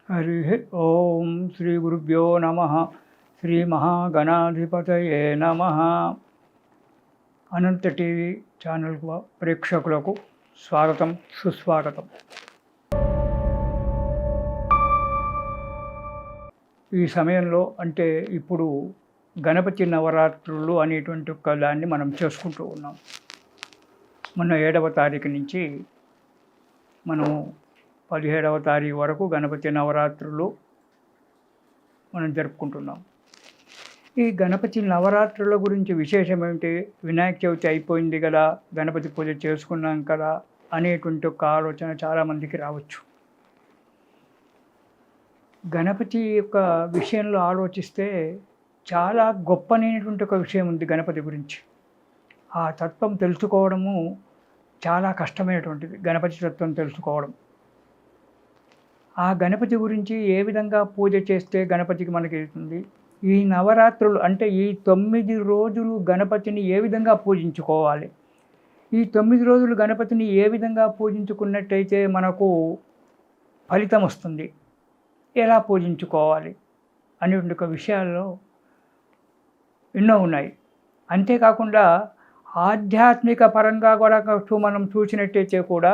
హరి ఓం శ్రీ గురుభ్యో నమ. శ్రీ మహాగణాధిపతయే నమ. అనంత టీవీ ఛానల్ ప్రేక్షకులకు స్వాగతం, సుస్వాగతం. ఈ సమయంలో అంటే ఇప్పుడు గణపతి నవరాత్రులు అనేటువంటి ఒక దాన్ని మనం చేసుకుంటూ ఉన్నాం. మొన్న 7వ తారీఖు నుంచి మనం 17వ తారీఖు వరకు గణపతి నవరాత్రులు మనం జరుపుకుంటున్నాం. ఈ గణపతి నవరాత్రుల గురించి విశేషం ఏమిటి? వినాయక చవితి అయిపోయింది కదా, గణపతి పూజ చేసుకున్నాం కదా అనేటువంటి ఒక ఆలోచన చాలామందికి రావచ్చు. గణపతి యొక్క విషయంలో ఆలోచిస్తే చాలా గొప్పనైనటువంటి ఒక విషయం ఉంది గణపతి గురించి. ఆ తత్వం తెలుసుకోవడము చాలా కష్టమైనటువంటిది. గణపతి తత్వం తెలుసుకోవడం, ఆ గణపతి గురించి ఏ విధంగా పూజ చేస్తే గణపతికి మనకి అవుతుంది, ఈ నవరాత్రులు అంటే ఈ 9 రోజులు గణపతిని ఏ విధంగా పూజించుకోవాలి, ఈ 9 రోజులు గణపతిని ఏ విధంగా పూజించుకున్నట్టయితే మనకు ఫలితం వస్తుంది, ఎలా పూజించుకోవాలి అనేటువంటి ఒక విషయాల్లో ఎన్నో ఉన్నాయి. అంతేకాకుండా ఆధ్యాత్మిక పరంగా కూడా మనం చూసినట్టయితే కూడా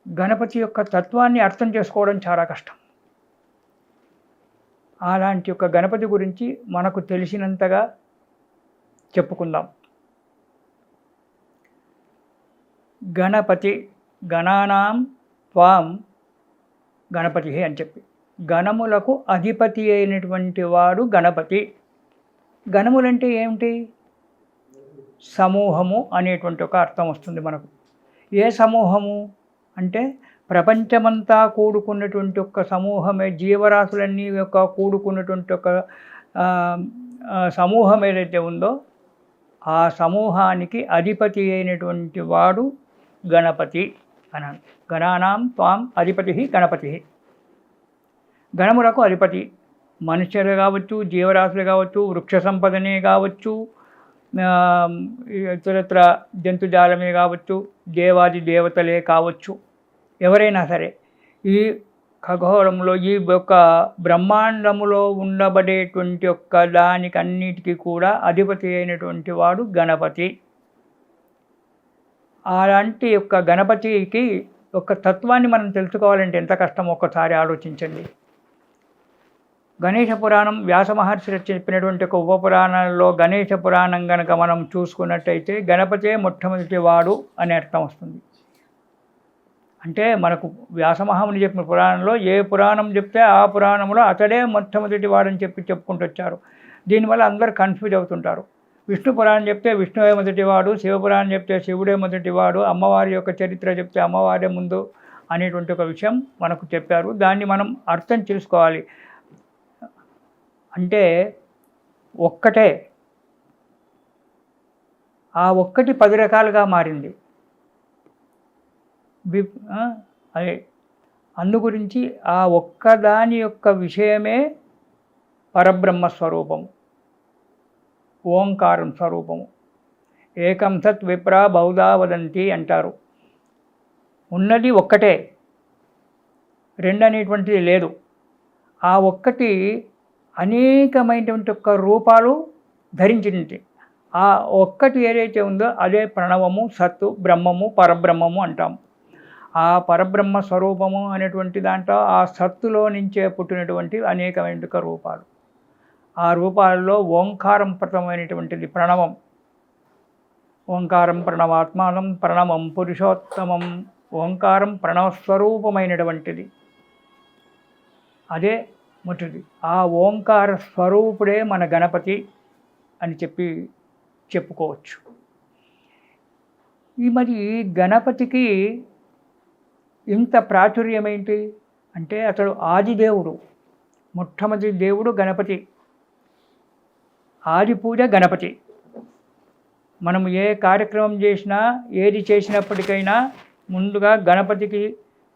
గణపతి యొక్క తత్వాన్ని అర్థం చేసుకోవడం చాలా కష్టం. అలాంటి యొక్క గణపతి గురించి మనకు తెలిసినంతగా చెప్పుకుందాం. గణపతి గణానాం త్వాం గణపతి అని చెప్పి, గణములకు అధిపతి అయినటువంటి వాడు గణపతి. గణములంటే ఏమిటి? సమూహము అనేటువంటి ఒక అర్థం వస్తుంది మనకు. ఏ సమూహము అంటే ప్రపంచమంతా కూడుకున్నటువంటి ఒక సమూహమే, జీవరాశులన్నీ యొక్క కూడుకున్నటువంటి ఒక సమూహం ఏదైతే ఉందో ఆ సమూహానికి అధిపతి అయినటువంటి వాడు గణపతి అన్నాను. గణానాం త్వాం అధిపతి గణపతి. గణములకు అధిపతి మనుష్యులు కావచ్చు, జీవరాశులు కావచ్చు, వృక్ష సంపదనే కావచ్చు, ఇతరత్ర జంతుజాలమే కావచ్చు, దేవాది దేవతలే కావచ్చు, ఎవరైనా సరే ఈ ఖగోళంలో ఈ యొక్క బ్రహ్మాండములో ఉండబడేటువంటి యొక్క దానికన్నిటికీ కూడా అధిపతి అయినటువంటి వాడు గణపతి. అలాంటి యొక్క గణపతికి ఒక తత్వాన్ని మనం తెలుసుకోవాలంటే ఎంత కష్టమో ఒక్కసారి ఆలోచించండి. గణేష పురాణం వ్యాస మహర్షి చెప్పినటువంటి ఒక ఉపపురాణాల్లో గణేష పురాణం కనుక మనం చూసుకున్నట్టయితే గణపతే మొట్టమొదటి వాడు అనే అర్థం వస్తుంది. అంటే మనకు వ్యాసమహాముని చెప్పిన పురాణంలో ఏ పురాణం చెప్తే ఆ పురాణంలో అతడే మొట్టమొదటి వాడని చెప్పుకుంటూ వచ్చారు. దీనివల్ల అందరూ కన్ఫ్యూజ్ అవుతుంటారు. విష్ణు పురాణం చెప్తే విష్ణువే మొదటివాడు, శివపురాణం చెప్తే శివుడే మొదటివాడు, అమ్మవారి యొక్క చరిత్ర చెప్తే అమ్మవారే ముందు అనేటువంటి ఒక విషయం మనకు చెప్పారు. దాన్ని మనం అర్థం చేసుకోవాలి. అంటే ఒక్కటే, ఆ ఒక్కటి 10 రకాలుగా మారింది. అదే అందు గురించి ఆ ఒక్కదాని యొక్క విషయమే పరబ్రహ్మ స్వరూపము, ఓంకారం స్వరూపము. ఏకం సత్ విప్రా బహుధా వదంతి అంటారు. ఉన్నది ఒక్కటే, రెండు అనేటువంటిది లేదు. ఆ ఒక్కటి అనేకమైనటువంటి యొక్క రూపాలు ధరించింది. ఆ ఒక్కటి ఏదైతే ఉందో అదే ప్రణవము, సత్తు, బ్రహ్మము, పరబ్రహ్మము అంటాము. ఆ పరబ్రహ్మ స్వరూపము అనేటువంటి దాంట్లో ఆ సత్తులో నుంచే పుట్టినటువంటి అనేకమైన రూపాలు. ఆ రూపాలలో ఓంకారం ప్రథమైనటువంటిది ప్రణవం. ఓంకారం ప్రణవాత్మానం ప్రణవం పురుషోత్తమం. ఓంకారం ప్రణవస్వరూపమైనటువంటిది, అదే మొదటిది. ఆ ఓంకార స్వరూపుడే మన గణపతి అని చెప్పుకోవచ్చు. మరి గణపతికి ఇంత ప్రాచుర్యం ఏంటి అంటే అతడు ఆదిదేవుడు, మొట్టమొదటి దేవుడు గణపతి. ఆది పూజ గణపతి. మనం ఏ కార్యక్రమం చేసినా, ఏది చేసినప్పటికైనా ముందుగా గణపతికి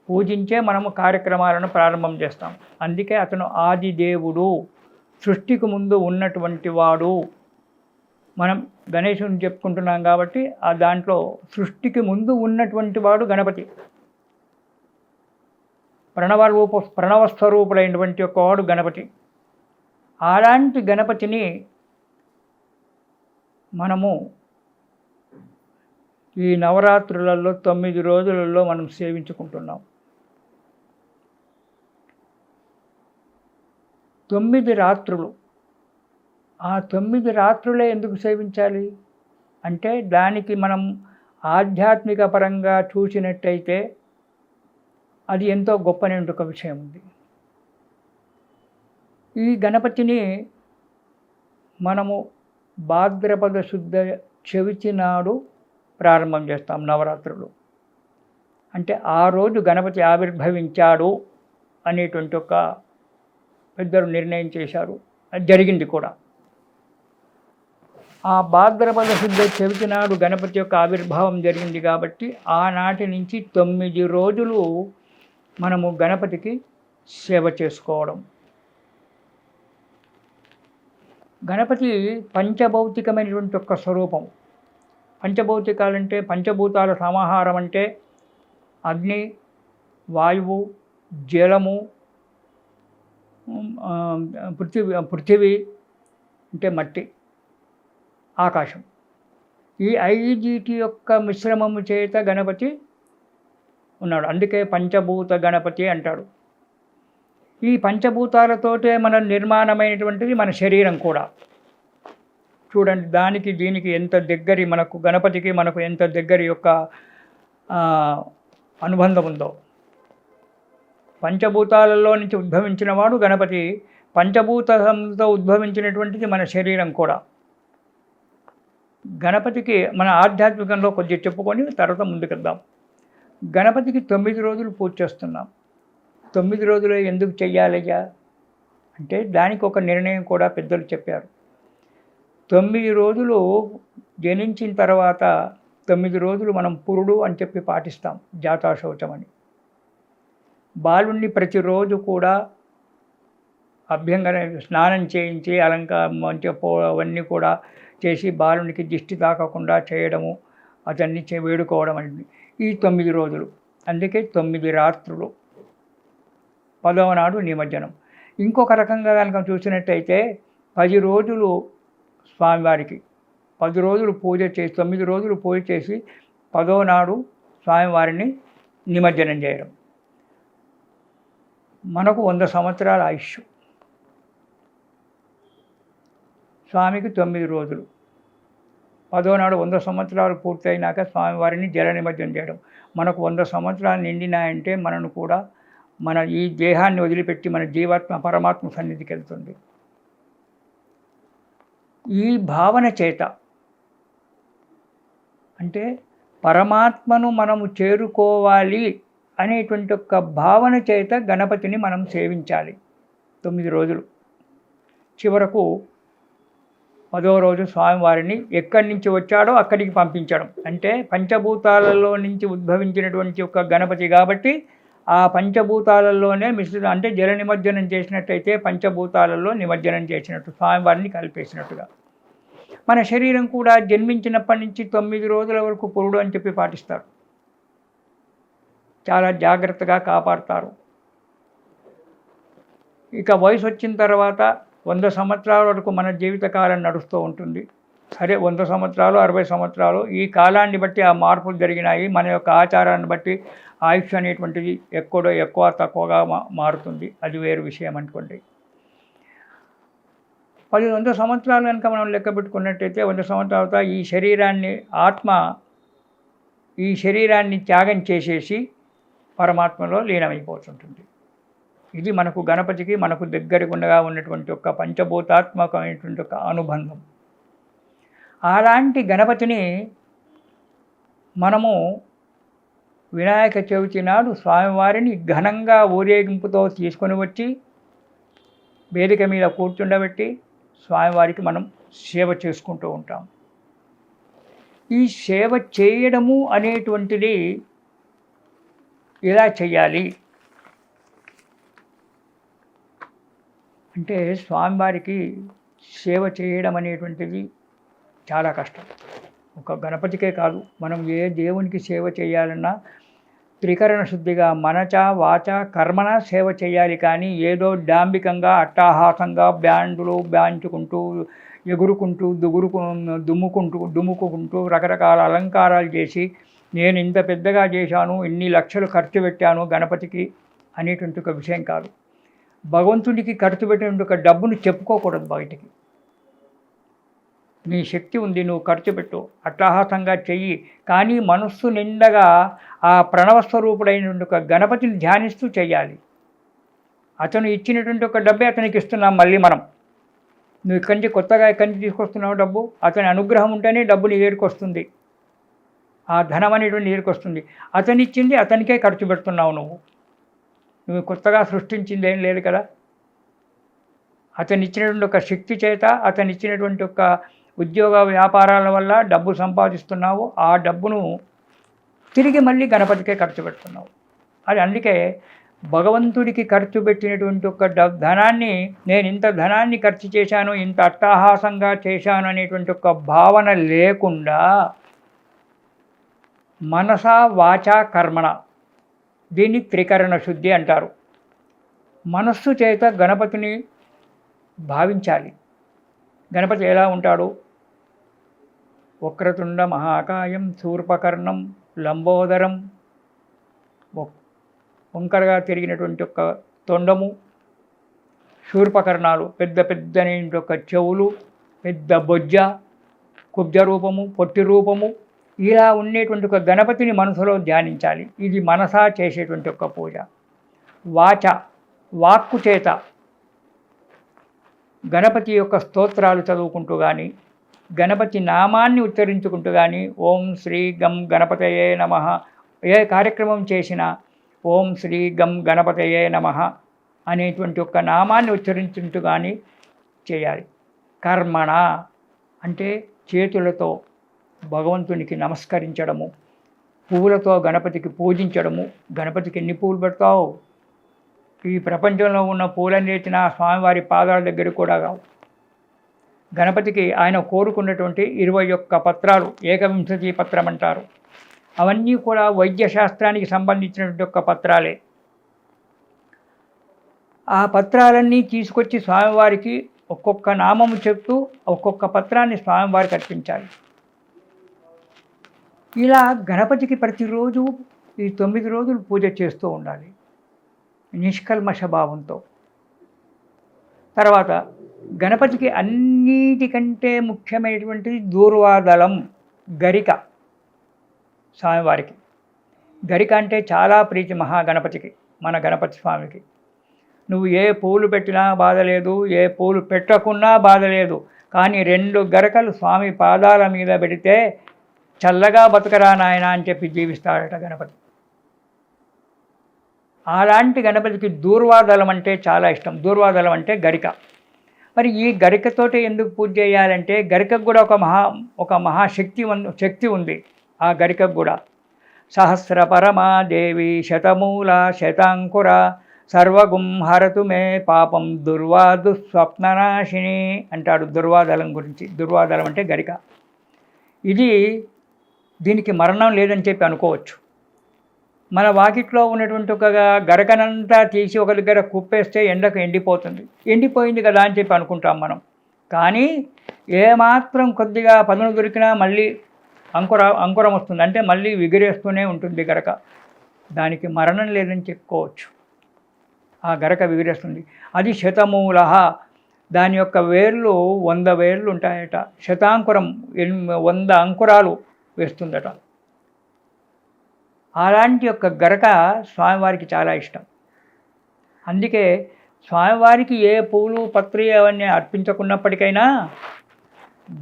పూజించే మనము కార్యక్రమాలను ప్రారంభం చేస్తాం. అందుకే అతను ఆదిదేవుడు, సృష్టికి ముందు ఉన్నటువంటి వాడు. మనం గణేశుని చెప్పుకుంటున్నాం కాబట్టి ఆ దాంట్లో సృష్టికి ముందు ఉన్నటువంటి వాడు గణపతి. ప్రణవస్వరూపుడైనటువంటి ఒక వాడు గణపతి. అలాంటి గణపతిని మనము ఈ నవరాత్రులలో 9 రోజులలో మనం సేవించుకుంటున్నాం. 9 రాత్రులు. ఆ 9 రాత్రులే ఎందుకు సేవించాలి అంటే, దానికి మనం ఆధ్యాత్మిక పరంగా చూసినట్టయితే అది ఎంతో గొప్పనైన ఒక విషయం ఉంది. ఈ గణపతిని మనము భాద్రపద శుద్ధ చవితి నాడు ప్రారంభం చేస్తాం నవరాత్రులు. అంటే ఆ రోజు గణపతి ఆవిర్భవించాడు అనేటువంటి ఒక పెద్దలు నిర్ణయం చేశారు. అది జరిగింది కూడా. ఆ భాద్రపద శుద్ధ చవితి నాడు గణపతి యొక్క ఆవిర్భావం జరిగింది కాబట్టి ఆనాటి నుంచి 9 రోజులు మనము గణపతికి సేవ చేసుకోవడం. గణపతి పంచభౌతికమైనటువంటి ఒక స్వరూపం. పంచభౌతికాలంటే పంచభూతాల సమాహారం. అంటే అగ్ని, వాయువు, జలము, పృథివీ అంటే మట్టి, ఆకాశం. ఈ 5 యొక్క మిశ్రమము చేత గణపతి ఉన్నాడు. అందుకే పంచభూత గణపతి అంటాడు. ఈ పంచభూతాలతోటే మన నిర్మాణమైనటువంటిది మన శరీరం కూడా. చూడండి, దానికి దీనికి ఎంత దగ్గరి, మనకు గణపతికి మనకు ఎంత దగ్గరి యొక్క అనుబంధం ఉందో. పంచభూతాలలో నుంచి ఉద్భవించిన వాడు గణపతి. పంచభూతంతో ఉద్భవించినటువంటిది మన శరీరం కూడా. గణపతికి మన ఆధ్యాత్మికంలో కొద్దిగా చెప్పుకొని తర్వాత ముందుకెళ్దాం. గణపతికి 9 రోజులు పూజ చేస్తున్నాం. 9 రోజులు ఎందుకు చెయ్యాలయ్యా అంటే, దానికి ఒక నిర్ణయం కూడా పెద్దలు చెప్పారు. 9 రోజులు జనించిన తర్వాత 9 రోజులు మనం పురుడు అని చెప్పి పాటిస్తాం, జాతాశౌచం అని. బాలుణ్ణి ప్రతిరోజు కూడా అభ్యంగన స్నానం చేయించి మంచిగా అవన్నీ కూడా చేసి బాలునికి దిష్టి తాకకుండా చేయడము, అతన్ని వేడుకోవడం అనేది ఈ 9 రోజులు. అందుకే 9 రాత్రులు. 10వ నాడు నిమజ్జనం. ఇంకొక రకంగా కనుక చూసినట్టయితే 10 రోజులు స్వామివారికి 10 రోజులు పూజ చేసి 9 రోజులు పూజ చేసి 10వ నాడు స్వామివారిని నిమజ్జనం చేయడం. మనకు 100 సంవత్సరాల ఆయుష్. స్వామికి 9 రోజులు. 10వ నాడు 100 సంవత్సరాలు పూర్తయినాక స్వామివారిని జల నిమజ్జనం చేయడం. మనకు 100 సంవత్సరాలు నిండినాయంటే మనను కూడా మన ఈ దేహాన్ని వదిలిపెట్టి మన జీవాత్మ పరమాత్మ సన్నిధికి వెళ్తుంది. ఈ భావన చేత, అంటే పరమాత్మను మనము చేరుకోవాలి అనేటువంటి ఒక భావన చేత గణపతిని మనం సేవించాలి 9 రోజులు. చివరకు 10వ రోజు స్వామివారిని ఎక్కడి నుంచి వచ్చాడో అక్కడికి పంపించడం. అంటే పంచభూతాలలో నుంచి ఉద్భవించినటువంటి ఒక గణపతి కాబట్టి ఆ పంచభూతాలలోనే అంటే జల నిమజ్జనం చేసినట్టయితే పంచభూతాలలో నిమజ్జనం చేసినట్టు, స్వామివారిని కలిపేసినట్టుగా. మన శరీరం కూడా జన్మించినప్పటి నుంచి 9 రోజుల వరకు పురుడు అని చెప్పి పాటిస్తారు. చాలా జాగ్రత్తగా కాపాడుతారు. ఇక వయసు వచ్చిన తర్వాత 100 సంవత్సరాల వరకు మన జీవితకాలం నడుస్తూ ఉంటుంది. సరే, 100 సంవత్సరాలు, 60 సంవత్సరాలు, ఈ కాలాన్ని బట్టి ఆ మార్పులు జరిగినాయి. మన యొక్క ఆచారాన్ని బట్టి ఆయుష్ అనేటువంటిది ఎక్కువ తక్కువగా మారుతుంది. అది వేరు విషయం అనుకోండి. 100 సంవత్సరాలు కనుక మనం లెక్క పెట్టుకున్నట్టయితే 100 సంవత్సరాల తర్వాత ఈ శరీరాన్ని, ఆత్మ ఈ శరీరాన్ని త్యాగం చేసేసి పరమాత్మలో లీనమైపోతుంటుంది. ఇది మనకు గణపతికి మనకు దగ్గరగా ఉన్నటువంటి ఒక పంచభూతాత్మకమైనటువంటి ఒక అనుబంధం. అలాంటి గణపతిని మనము వినాయక చవితి నాడు స్వామివారిని ఘనంగా ఊరేగింపుతో తీసుకొని వచ్చి వేదిక మీద కూర్చుండబెట్టి స్వామివారికి మనం సేవ చేసుకుంటూ ఉంటాం. ఈ సేవ చేయడము అనేటువంటిది ఎలా చేయాలి అంటే, స్వామివారికి సేవ చేయడం అనేటువంటిది చాలా కష్టం. ఒక గణపతికే కాదు, మనం ఏ దేవునికి సేవ చేయాలన్నా త్రికరణ శుద్ధిగా మనచ వాచ కర్మణ సేవ చేయాలి. కానీ ఏదో డాంబికంగా అట్టాహాసంగా బ్యాండులు బ్యాంచుకుంటూ ఎగురుకుంటూ దుమ్ముకుంటూ రకరకాల అలంకారాలు చేసి నేను ఇంత పెద్దగా చేశాను, ఇన్ని లక్షలు ఖర్చు పెట్టాను గణపతికి అనేటువంటి ఒక విషయం కాదు. భగవంతుడికి ఖర్చు పెట్టిన ఒక డబ్బును చెప్పుకోకూడదు బయటికి. నీ శక్తి ఉంది, నువ్వు ఖర్చు పెట్టు, అట్టహాసంగా చెయ్యి. కానీ మనస్సు నిండగా ఆ ప్రణవస్వరూపుడైనటువంటి ఒక గణపతిని ధ్యానిస్తూ చెయ్యాలి. అతను ఇచ్చినటువంటి ఒక డబ్బే అతనికి ఇస్తున్నాం మళ్ళీ మనం. నువ్వు ఇక్కడి నుంచి కొత్తగా ఎక్కడి నుంచి తీసుకొస్తున్నావు డబ్బు, అతని అనుగ్రహం ఉంటేనే డబ్బు నీ దగ్గరికి వస్తుంది, ఆ ధనం అనేటువంటి దగ్గరికి వస్తుంది. అతను ఇచ్చింది అతనికే ఖర్చు పెడుతున్నావు. నువ్వు కొత్తగా సృష్టించింది ఏం లేదు కదా. అతను ఇచ్చినటువంటి ఒక శక్తి చేత, అతను ఇచ్చినటువంటి ఒక ఉద్యోగ వ్యాపారాల వల్ల డబ్బు సంపాదిస్తున్నావు. ఆ డబ్బును తిరిగి మళ్ళీ గణపతికే ఖర్చు పెడుతున్నావు. అది అందుకే భగవంతుడికి ఖర్చు పెట్టినటువంటి ఒక ధనాన్ని, నేను ఇంత ధనాన్ని ఖర్చు చేశాను, ఇంత అట్టహాసంగా చేశాను అనేటువంటి ఒక భావన లేకుండా మనస వాచ కర్మణ, దీన్ని త్రికరణ శుద్ధి అంటారు. మనస్సు చేత గణపతిని భావించాలి. గణపతి ఎలా ఉంటాడు? వక్రతుండ మహాకాయం శూర్పకర్ణం లంబోదరం, వంకరగా తిరిగినటువంటి ఒక తొండము, శూర్పకర్ణాలు, పెద్ద పెద్దని ఒక చెవులు, పెద్ద బొజ్జ, కుబ్జ రూపము, పొట్టి రూపము, ఇలా ఉండేటువంటి ఒక గణపతిని మనసులో ధ్యానించాలి. ఇది మనసా చేసేటువంటి ఒక పూజ. వాచ, వాక్కు చేత గణపతి యొక్క స్తోత్రాలు చదువుకుంటూ కానీ, గణపతి నామాన్ని ఉచ్చరించుకుంటూ కానీ, ఓం శ్రీ గం గణపతయే నమః, ఏ కార్యక్రమం చేసినా ఓం శ్రీ గం గణపతయే నమః అనేటువంటి ఒక నామాన్ని ఉచ్చరించుకుంటూ కానీ చేయాలి. కర్మణ అంటే చేతులతో భగవంతునికి నమస్కరించడము, పువ్వులతో గణపతికి పూజించడము. గణపతికి ఎన్ని పువ్వులు పెడతావు? ఈ ప్రపంచంలో ఉన్న పూలన్నిటిన స్వామివారి పాదాల దగ్గర కూడా కావు. గణపతికి ఆయన కోరుకున్నటువంటి 21 పత్రాలు, ఏకవింశతి పత్రం అంటారు. అవన్నీ కూడా వైద్యశాస్త్రానికి సంబంధించినటువంటి ఒక పత్రాలే. ఆ పత్రాలన్నీ తీసుకొచ్చి స్వామివారికి ఒక్కొక్క నామము చెప్తూ ఒక్కొక్క పత్రాన్ని స్వామివారికి అర్పించాలి. ఇలా గణపతికి ప్రతిరోజు ఈ 9 రోజులు పూజ చేస్తూ ఉండాలి నిష్కల్మష భావంతో. తర్వాత గణపతికి అన్నిటికంటే ముఖ్యమైనటువంటిది దూర్వాదళం, గరిక. స్వామివారికి గరిక అంటే చాలా ప్రీతి మహాగణపతికి, మన గణపతి స్వామికి. నువ్వు ఏ పూలు పెట్టినా బాధ లేదు, ఏ పూలు పెట్టకున్నా బాధ లేదు, కానీ 2 గరకలు స్వామి పాదాల మీద పెడితే చల్లగా బతకరా నాయన అని చెప్పి జీవిస్తాడట గణపతి. అలాంటి గణపతికి దూర్వాదళం అంటే చాలా ఇష్టం. దూర్వాదళం అంటే గరిక. మరి ఈ గరికతోటి ఎందుకు పూజ చేయాలంటే, గరికకు కూడా ఒక శక్తి ఉంది. ఆ గరికకు కూడా సహస్ర పరమాదేవి శతమూల శతాంకుర సర్వగుం హరతు మే పాపం దుర్వాదు స్వప్ననాశిని అంటాడు దుర్వాదళం గురించి. దుర్వాదళం అంటే గరిక. దీనికి మరణం లేదని చెప్పి అనుకోవచ్చు. మన వాకిట్లో ఉన్నటువంటి ఒక గరకనంతా తీసి ఒక దగ్గర కుప్పేస్తే ఎండకు ఎండిపోతుంది. ఎండిపోయింది కదా అని చెప్పి అనుకుంటాం మనం. కానీ ఏమాత్రం కొద్దిగా పదును దొరికినా మళ్ళీ అంకురం వస్తుంది, అంటే మళ్ళీ విగిరేస్తూనే ఉంటుంది గరక. దానికి మరణం లేదని చెప్పుకోవచ్చు. ఆ గరక విగిరేస్తుంది. అది శతమూల. దాని యొక్క వేర్లు 100 వేర్లు ఉంటాయట. శతాంకురం 100 అంకురాలు వేస్తుందట. అలాంటి యొక్క గరక స్వామివారికి చాలా ఇష్టం. అందుకే స్వామివారికి ఏ పూలు పత్రి అవన్నీ అర్పించకున్నప్పటికైనా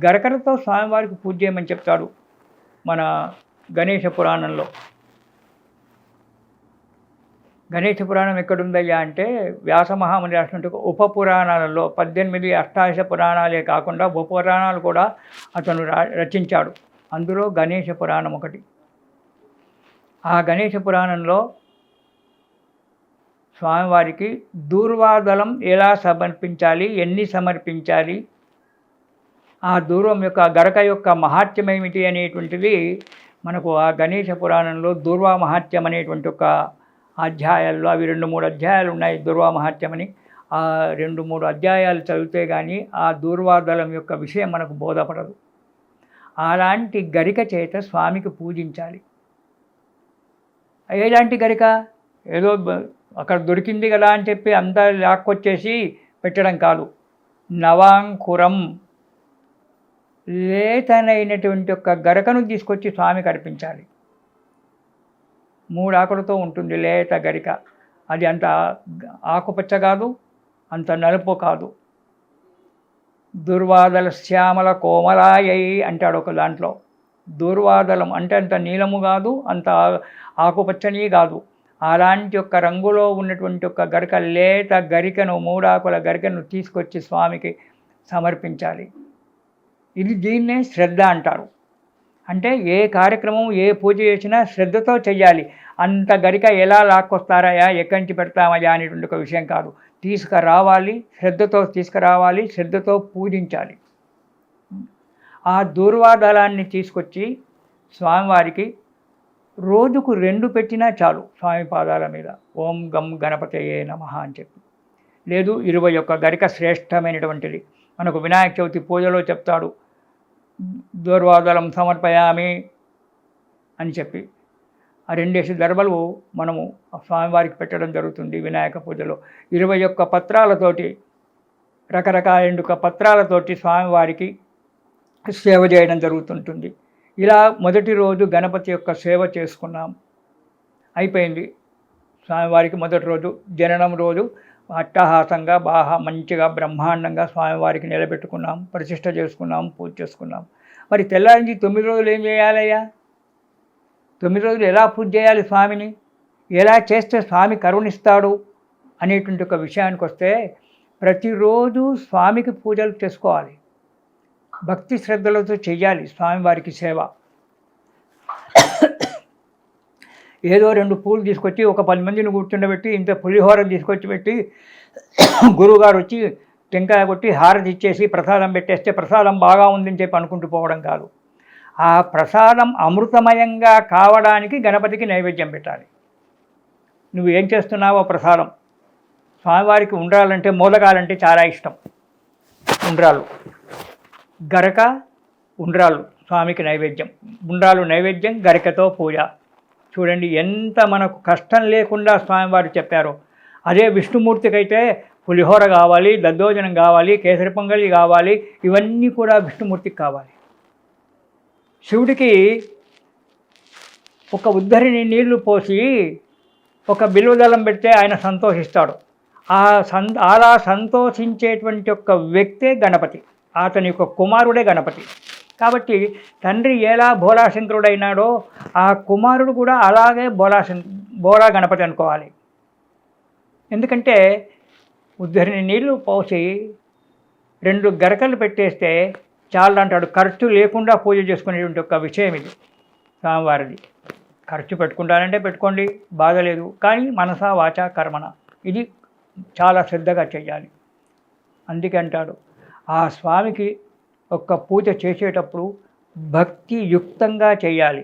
గరకలతో స్వామివారికి పూజ చేయమని చెప్తాడు మన గణేష పురాణంలో. గణేష పురాణం ఎక్కడుందయ్యా అంటే, వ్యాసమహాముని రాసినట్టు ఉప పురాణాలలో 18 అష్టాదశ పురాణాలే కాకుండా ఉప పురాణాలు కూడా అతను రచించాడు. అందులో గణేష పురాణం ఒకటి. ఆ గణేష పురాణంలో స్వామివారికి దూర్వాదళం ఎలా సమర్పించాలి, ఎన్ని సమర్పించాలి, ఆ దూర్వం యొక్క గరక యొక్క మహాత్మ్యం ఏమిటి అనేటువంటిది మనకు ఆ గణేష పురాణంలో దూర్వా మహాత్యం అనేటువంటి ఒక అధ్యాయాల్లో, అవి 2-3 అధ్యాయాలు ఉన్నాయి దూర్వా మహాత్యం అని. ఆ 2-3 అధ్యాయాలు చదివితే కానీ ఆ దూర్వాదలం యొక్క విషయం మనకు బోధపడదు. అలాంటి గరిక చేత స్వామికి పూజించాలి. ఎలాంటి గరిక? ఏదో అక్కడ దొరికింది కదా అని చెప్పి అంతా లాక్కొచ్చేసి పెట్టడం కాదు. నవాంకురం, లేతనైనటువంటి ఒక గరికను తీసుకొచ్చి స్వామికి అర్పించాలి. 3 ఆకులతో ఉంటుంది లేత గరిక. అది అంత ఆకుపచ్చ కాదు, అంత నలుపు కాదు. దుర్వాదల శ్యామల కోమలాయై అంటాడు ఒక దాంట్లో. దుర్వాదలం అంటే అంత నీలము కాదు, అంత ఆకుపచ్చని కాదు. అలాంటి ఒక రంగులో ఉన్నటువంటి ఒక గరిక, లేత గరికను, 3 ఆకుల గరికను తీసుకొచ్చి స్వామికి సమర్పించాలి. దీన్నే శ్రద్ధ అంటారు. అంటే ఏ కార్యక్రమం, ఏ పూజ చేసినా శ్రద్ధతో చెయ్యాలి. అంత గరిక ఎలా లాక్కొస్తారయా, ఎక్కడి నుంచి పెడతామయ్యా అనేటువంటి ఒక విషయం కాదు. తీసుకురావాలి, శ్రద్ధతో తీసుకురావాలి, శ్రద్ధతో పూజించాలి. ఆ దూర్వాదలాన్ని తీసుకొచ్చి స్వామివారికి రోజుకు 2 పెట్టినా చాలు. స్వామి పాదాల మీద ఓం గం గణపతయే నమః అని చెప్పి. లేదు 21 గరిక శ్రేష్టమైనటువంటిది. మనకు వినాయక చవితి పూజలో చెప్తాడు, దూర్వాదలం సమర్పయామి అని చెప్పి. ఆ 2 దర్భలు మనము స్వామివారికి పెట్టడం జరుగుతుంది వినాయక పూజలో. 21 పత్రాలతోటి, రకరకాల 2 పత్రాలతోటి స్వామివారికి సేవ చేయడం జరుగుతుంటుంది. ఇలా మొదటి రోజు గణపతి యొక్క సేవ చేసుకున్నాం, అయిపోయింది. స్వామివారికి మొదటి రోజు జననం రోజు అట్టహాసంగా బాగా మంచిగా బ్రహ్మాండంగా స్వామివారికి నిలబెట్టుకున్నాం, ప్రతిష్ఠ చేసుకున్నాం, పూజ చేసుకున్నాం. మరి తెల్లారించి 9 రోజులు ఏం చేయాలయ్యా? 9 రోజులు ఎలా పూజ చేయాలి స్వామిని, ఎలా చేస్తే స్వామి కరుణిస్తాడు అనేటువంటి ఒక విషయానికి వస్తే, ప్రతిరోజు స్వామికి పూజలు చేసుకోవాలి, భక్తి శ్రద్ధలతో చెయ్యాలి స్వామివారికి సేవ. ఏదో 2 పూలు తీసుకొచ్చి ఒక 10 మందిని కూర్చుండబెట్టి ఇంత పులిహోర తీసుకొచ్చి పెట్టి గురువుగారు వచ్చి టెంకాయ కొట్టి హారతి ఇచ్చేసి ప్రసాదం పెట్టేస్తే ప్రసాదం బాగా ఉందని చెప్పి అనుకుంటూ పోవడం కాదు. ఆ ప్రసాదం అమృతమయంగా కావడానికి గణపతికి నైవేద్యం పెట్టాలి. నువ్వు ఏం చేస్తున్నావో ప్రసాదం. స్వామివారికి ఉండ్రాలంటే, మోదకాలంటే చాలా ఇష్టం. ఉండ్రాలు, గరక, ఉండ్రాలు స్వామికి నైవేద్యం. ఉండ్రాలు నైవేద్యం, గరికతో పూజ. చూడండి ఎంత మనకు కష్టం లేకుండా స్వామివారు చెప్పారో. అదే విష్ణుమూర్తికి అయితే పులిహోర కావాలి, దద్దోజనం కావాలి, కేసరి పొంగలి కావాలి, ఇవన్నీ కూడా విష్ణుమూర్తికి కావాలి. శివుడికి ఒక ఉద్ధరిని నీళ్లు పోసి ఒక బిల్వదళం పెడితే ఆయన సంతోషిస్తాడు. అలా సంతోషించేటువంటి ఒక వ్యక్తే గణపతి. అతని యొక్క కుమారుడే గణపతి. కాబట్టి తండ్రి ఎలా భోళాశంకరుడైనాడో ఆ కుమారుడు కూడా అలాగే భోళా గణపతి అనుకోవాలి. ఎందుకంటే ఉద్ధరిని నీళ్లు పోసి 2 గరకలు పెట్టేస్తే చాలా అంటాడు. ఖర్చు లేకుండా పూజ చేసుకునేటువంటి ఒక విషయం ఇది స్వామివారిది. ఖర్చు పెట్టుకుంటానంటే పెట్టుకోండి, బాధ లేదు. కానీ మనసా వాచా కర్మణ ఇది చాలా శ్రద్ధగా చేయాలి. అందుకే అంటాడు, ఆ స్వామికి ఒక పూజ చేసేటప్పుడు భక్తియుక్తంగా చేయాలి.